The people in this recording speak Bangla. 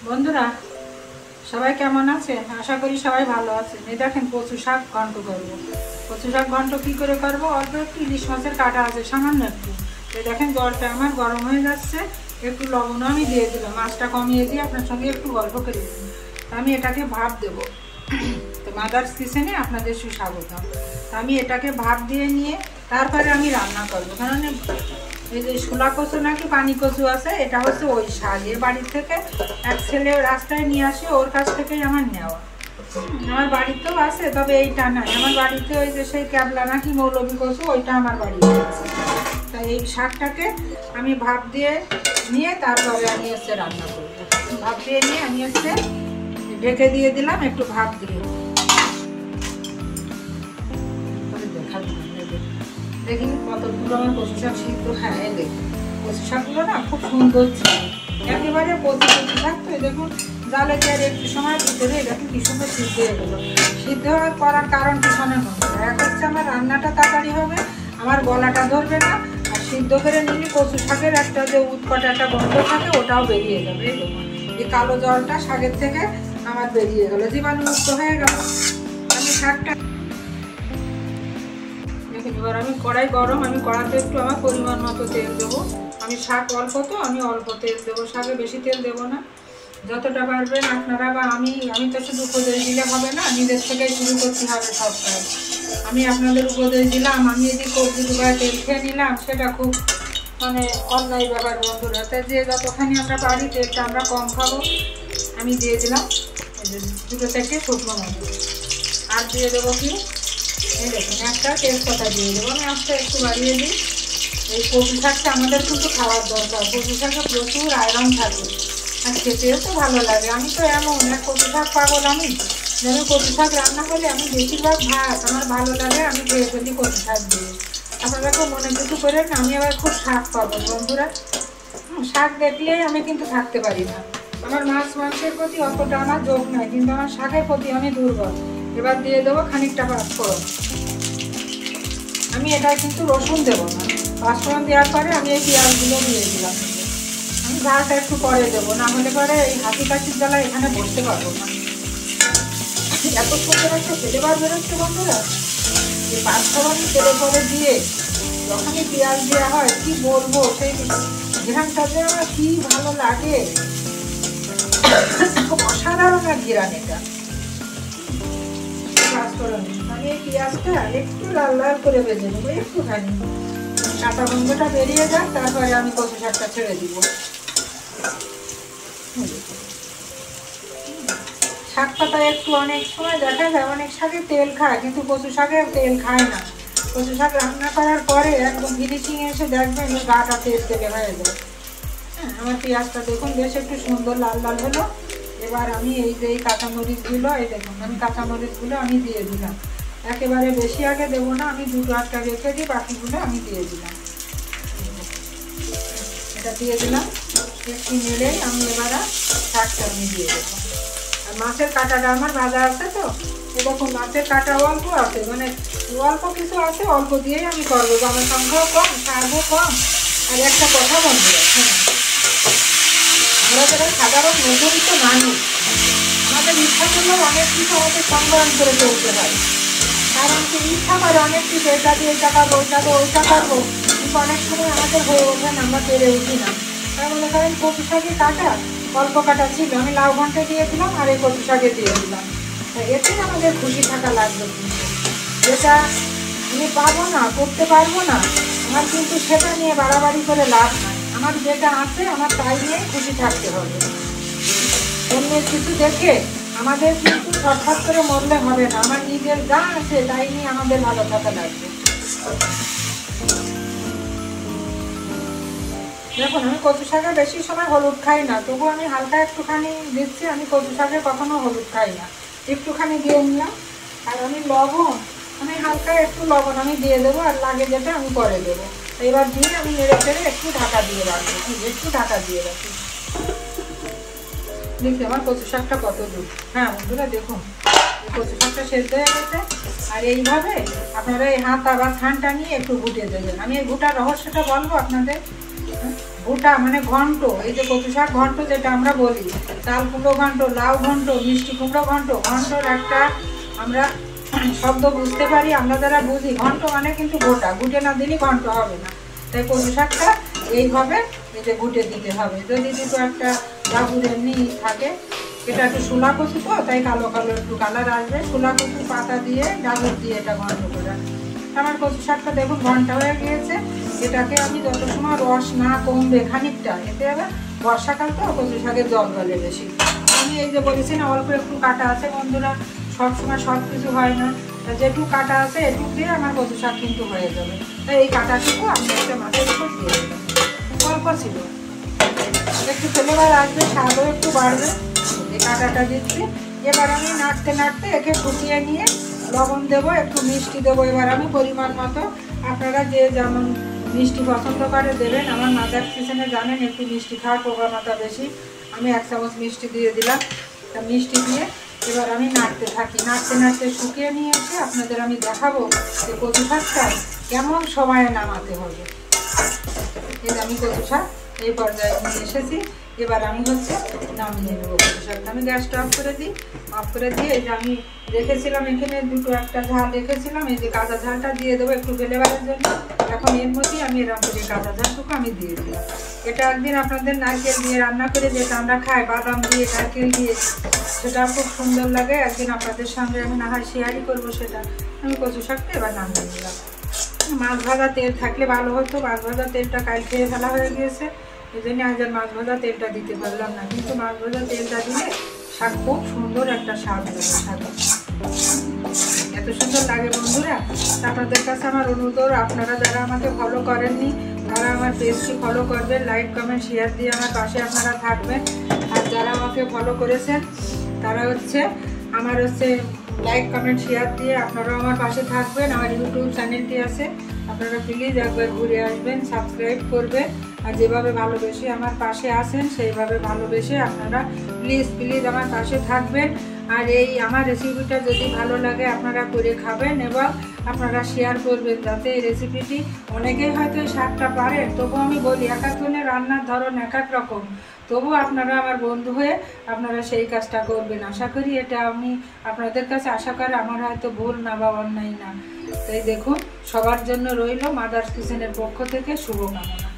বন্ধুরা সবাই কেমন আছে? আশা করি সবাই ভালো আছে। এই দেখেন কচু শাক ঘন্ট করবো। কচু শাক ঘন্ট কী করে করবো? অল্প একটু ইলিশ মাছের কাটা আছে, সামান্য একটু। এই দেখেন জলটা আমার গরম হয়ে যাচ্ছে, একটু লবণও আমি দিয়ে দিলাম, মাছটা কমিয়ে দিয়ে আপনার সঙ্গে একটু গল্প করে দিলাম। আমি এটাকে ভাপ দেবো। তো মাদার্স কিচেনে আপনাদের সুস্বাগতম। আমি এটাকে ভাপ দিয়ে নিয়ে তারপরে আমি রান্না করবো। কারণ এই যে শোলা কচু নাকি পানি কচু আছে, এটা হচ্ছে ওই শাক। এ বাড়ির থেকে এক ছেলে রাস্তায় নিয়ে আসে, ওর কাছ থেকেই আমার নেওয়া। আমার বাড়িতেও আছে, তবে এইটা নাই। আমার বাড়িতে ওই যে সেই ক্যাবলা নাকি মৌলবী কচু, ওইটা আমার বাড়িতে আছে। তাই এই শাকটাকে আমি ভাপ দিয়ে নিয়ে তারপরে আমি হচ্ছে রান্না করবো। ভাপ দিয়ে নিয়ে আমি হচ্ছে ঢেকে দিয়ে দিলাম একটু ভাপ দিয়ে। দেখি কতগুলো আমার কচু শাক সিদ্ধ। হ্যাঁ, দেখুন কচু শাকগুলো না খুব সুন্দর ছিল, একেবারে কচু কচু শাক। তো দেখুন জালে দিয়ে একটু সময় ভিতরে দেখুন কি সুন্দর সিদ্ধ হয়ে গেলো। সিদ্ধ করার কারণ পিছনের মধ্যে এক হচ্ছে আমার রান্নাটা তাড়াতাড়ি হবে, আমার গলাটা ধরবে না, আর সিদ্ধ করে নিলে কচু শাকের একটা যে উৎকট একটা গন্ধ থাকে ওটাও বেরিয়ে যাবে। এই দেখুন এই কালো জলটা শাকের থেকে আমার বেরিয়ে গেলো, জীবাণুমুক্ত হয়ে গেল। আমি শাকটা এবার আমি কড়াই গরম, আমি কড়াতে একটু আমার পরিমাণ মতো তেল দেবো। আমি শাক অল্প, তো আমি অল্প তেল দেবো, শাকে বেশি তেল দেবো না। যতটা পারবেন আপনারা বা আমি তো শুধু উপদেশ দিলে হবে না, নিজের থেকেই শুরু করতে হবে সব কাজ। আমি আপনাদের উপদেশ দিলাম, আমি যদি কবজি দুবার তেল খেয়ে নিলাম, সেটা খুব মানে অন্যায় ব্যাপার বন্ধুরা। তাই যে যতখানি আমরা পারি তেলটা আমরা কম খাবো। আমি দিয়ে দিলাম দুটো থেকে শুকনো মরিচ, আর দিয়ে দেবো কি এই দেখুন একটা তেজপাতা দিয়ে দেবো। আমি আস্তে একটু বাড়িয়ে দিই। এই কচু শাকটা আমাদের কিন্তু খাওয়ার দরকার। কচু শাকে প্রচুর আয়রন থাকে, আর খেতেও তো ভালো লাগে। আমি তো এমন এক কচু শাক পাগল। আমি কচু শাক রান্না করলে আমি বেশিরভাগ ভাত আমার ভালো লাগে, আমি খেয়ে ফেলি কচু শাক দিয়ে। আপনারা তো মনে কিছু করেন, আমি আবার খুব শাক পাবো বন্ধুরা। শাক দেখলেই আমি কিন্তু থাকতে পারি না। আমার মাছ মাংসের প্রতি অতটা আমার যোগ নাই, কিন্তু আমার শাকের প্রতি আমি দুর্বল। এবার দিয়ে দেবো খানিকটা পাঁচফোড়ন। আমি এটা কিন্তু রসুন দেবো না। পাঁচফোড়ন দেওয়ার পরে আমি এই পেঁয়াজগুলো দিয়ে দিলাম। আমি ঝালটা একটু পরে দেবো, না হলে পরে এই হাতি কাশির জ্বালা এখানে বসতে পারবো না। এত সুন্দর একটা ফ্লেভার বেরোচ্ছে বন্ধুরা। এই পাঁচফোড়ন তেলে পরে দিয়ে যখনই পেঁয়াজ দেওয়া হয়, কি বলবো, সেই ঘ্রাণটা যে আমার কি ভালো লাগে। অসাধারণ এক ঘ্রাণ এটা। আমি এই পেঁয়াজটা একটু লাল লাল করে ভেজে নেবো, একটুখানি কাঁচা গন্ধটা বেরিয়ে যাক, তারপরে আমি কচু শাকটা ছেড়ে দিব। শাক পাতা একটু অনেক সময় দেখা যায় অনেক শাকে তেল খায়, কিন্তু কচু শাকে তেল খায় না। কচু শাক রান্না করার পরে একদম ফিনিশিং এসে দেখবেন গাটা তেল তেলে হয়ে যায়। হ্যাঁ, আমার পেঁয়াজটা দেখুন বেশ একটু সুন্দর লাল লাল হলো। এবার আমি এই যে কাঁচামরিচগুলো, এই দেখুন আমি কাঁচামরিচগুলো আমি দিয়ে দিলাম। একেবারে বেশি আগে দেবো না, আমি দুটো একটা রেখে দিই, বাকিগুলো আমি দিয়ে দিলাম। এটা দিয়ে দিলাম, একটু নেড়েই আমি এবার শাকটা আমি দিয়ে দেবো। আর মাছের কাঁটাটা আমার ভাজা আছে, তো এরকম মাছের কাঁটা অল্প আছে, মানে অল্প কিছু আছে, অল্প দিয়েই আমি করবো। আমার সংখ্যাও কম, শাকও কম। আর একটা কথা বন্ধুরা, হ্যাঁ, আমরা যারা সাধারণ মধ্যবিত্ত মানুষ, আমাদের ইচ্ছা করলেও অনেক কিছু আমাদের সংগ্রহ করে চলতে হয়। কারণ কি ইচ্ছা করে অনেক কিছু, এটা দিয়ে এটা পাবো, ওইটা তো ওইটা পারবো, কিন্তু অনেক সময় আমাদের হয়ে ওঠে না, আমরা পেরে উঠি না। তাই মনে করেন কচু শাকে কাটা অল্প কাটা ছিল, আমি লাউ ঘন্টে দিয়ে দিলাম আর এই কচু শাকে দিয়ে দিলাম। এতেই আমাদের খুশি থাকা লাগবে। কিন্তু যেটা আমি পাবো না, করতে পারবো না, আমার কিন্তু সেটা নিয়ে বাড়াবাড়ি করে লাভ নাই। আমার যেটা আছে আমার তাই নিয়েই খুশি থাকতে হবে। অন্যের কিছু দেখে আমাদের কিন্তু ছটফট করে মরলে হবে না। আমার নিজের যা আছে তাই নিয়ে আমাদের ভালো থাকা লাগবে। দেখুন আমি কচু শাকে বেশি সময় হলুদ খাই না, তবু আমি হালকা একটুখানি দিচ্ছি। আমি কচু শাকে কখনো হলুদ খাই না, একটুখানি দিয়ে নিলাম। আর আমি লবণ, আমি হালকা একটু লবণ আমি দিয়ে দেবো, আর লাগে যেটা আমি পরে দেবো। এবার দিয়ে আমি নেড়ে চেড়ে একটু ঢাকা দিয়ে রাখবো, একটু ঢাকা দিয়ে রাখি। দেখি আমার কচু শাকটা কত দূর। হ্যাঁ বন্ধুরা দেখুন কচু শাকটা সেদ্ধ হয়ে গেছে। আর এইভাবে আপনারা এই হাতা বা থানটা নিয়ে একটু ঘুটে দেবেন। আমি এই ঘুটার রহস্যটা বলবো আপনাদের। গোটা মানে ঘন্ট, এই যে কচু শাক ঘন্ট যেটা আমরা বলি, তাল কুমড়ো ঘন্ট, লাউ ঘন্ট, মিষ্টি কুমড়ো ঘন্ট, ঘন্টর একটা আমরা শব্দ বুঝতে পারি, আমরা যারা বুঝি ঘন্ট মানে কিন্তু গোটা, গুটে না দিলে ঘন্ট হবে না। তাই কচু শাকটা এইভাবে এই যে গুটে দিতে হবে। যদি দুটো একটা ডাবুর এমনি থাকে, এটা একটু শোলা কচু তো তাই কালো কালো একটু কালার আসবে, শোলা কচু পাতা দিয়ে ডাবুর দিয়ে এটা ঘন্ট করে। আমার কচু শাকটা দেখুন ঘন্টা হয়ে গিয়েছে। এটাকে আমি যত সময় রস না কমবে খানিকটা, এতে আবার বর্ষাকাল তো কচু শাকের জল গলে বেশি। আমি এই যে বলেছি না অল্প একটু কাটা আছে বন্ধুরা, সবসময় সব কিছু হয় না, যেটুকু কাটা আছে এটুকু দিয়ে আমার কচু শাক কিন্তু হয়ে যাবে। তাই এই কাটাটুকু আমি একটা মাছের উপর দিয়ে দেবেন, অল্প ছিল, একটু ফ্লেভার আসবে, স্বাদও একটু বাড়বে। এই কাটাটা দিচ্ছি। এবার আমি নাড়তে নাড়তে একে ফুটিয়ে নিয়ে লবণ দেবো, একটু মিষ্টি দেবো। এবার আমি পরিমাণ মতো, আপনারা যে যেমন মিষ্টি পছন্দ করে দেবেন। আমার মাদার কিচেনে জানেন একটু মিষ্টি খাওয়ার প্রবণতা বেশি, আমি 1 চামচ মিষ্টি দিয়ে দিলাম। তা মিষ্টি দিয়ে এবার আমি নাড়তে থাকি, নাড়তে নাড়তে শুকিয়ে নিয়ে এসে আপনাদের আমি দেখাবো যে কচু শাকটা কেমন সময়ে নামাতে হবে। এই আমি কচু শাক এই পর্যায়ে নিয়ে এসেছি। এবার আমি হচ্ছে নামিয়ে নেবো কচু শাকটা। আমি গ্যাসটা অফ করে দিই, অফ করে দিয়ে এই যে আমি রেখেছিলাম এখানে দুটো একটা ঝাল রেখেছিলাম, এই যে কাঁচা ঝালটা দিয়ে দেবো একটু ফ্লেভারের জন্য। এখন এর মধ্যেই আমি এরকম করে কাঁচা ঝালটুকু আমি দিয়ে দিলাম। এটা একদিন আপনাদের নারকেল দিয়ে রান্না করে যেটা আমরা খাই, বাদাম দিয়ে নারকেল দিয়ে, সেটা খুব সুন্দর লাগে। একদিন আপনাদের সঙ্গে আমি না হয় শেয়ারই করবো সেটা। আমি কচু শাকটা এবার নামিয়ে নিলাম। মাছ ভাজা তেল থাকলে ভালো হতো, মাছ ভাজা তেলটা কাল খেয়ে ফেলা হয়ে গিয়েছে, এই জন্য আজ আর মাছ ভাজা তেলটা দিতে পারলাম না। কিন্তু মাছ ভাজা তেলটা দিলে শাক খুব সুন্দর একটা স্বাদ লাগে, শাক এত সুন্দর লাগে বন্ধুরা। আপনাদের কাছে আমার অনুরোধ, আপনারা যারা আমাকে ফলো করেননি তারা আমার পেজটি ফলো করবেন, লাইক কমেন্ট শেয়ার দিয়ে আমার পাশে আপনারা থাকবেন। আর যারা আমাকে ফলো করেছেন তারা আমার লাইক কমেন্ট শেয়ার দিয়ে আপনারাও আমার পাশে থাকবেন। আমার ইউটিউব চ্যানেলটি আছে, আপনারা প্লিজ একবার ঘুরে আসবেন, সাবস্ক্রাইব করবেন। আর যেভাবে ভালোবেসে আমার পাশে আসেন সেইভাবে ভালোবেসে আপনারা প্লিজ প্লিজ আমার পাশে থাকবেন। আর এই আমার রেসিপিটা যদি ভালো লাগে আপনারা করে খাবেন এবং আপনারা শেয়ার করবেন, যাতে এই রেসিপিটি অনেকেই হয়তো এই শাকটা পারেন। তবু আমি বলি এক একজনের রান্নার ধরন এক এক রকম, তবু আপনারা আমার বন্ধু হয়ে আপনারা সেই কাজটা করবেন। আশা করি এটা আমি আপনাদের কাছে আশা করি আমার হয়তো ভুল না বা অন্যায় না। তাই দেখুন, সবার জন্য রইল মাদার্স কিচেনের পক্ষ থেকে শুভকামনা।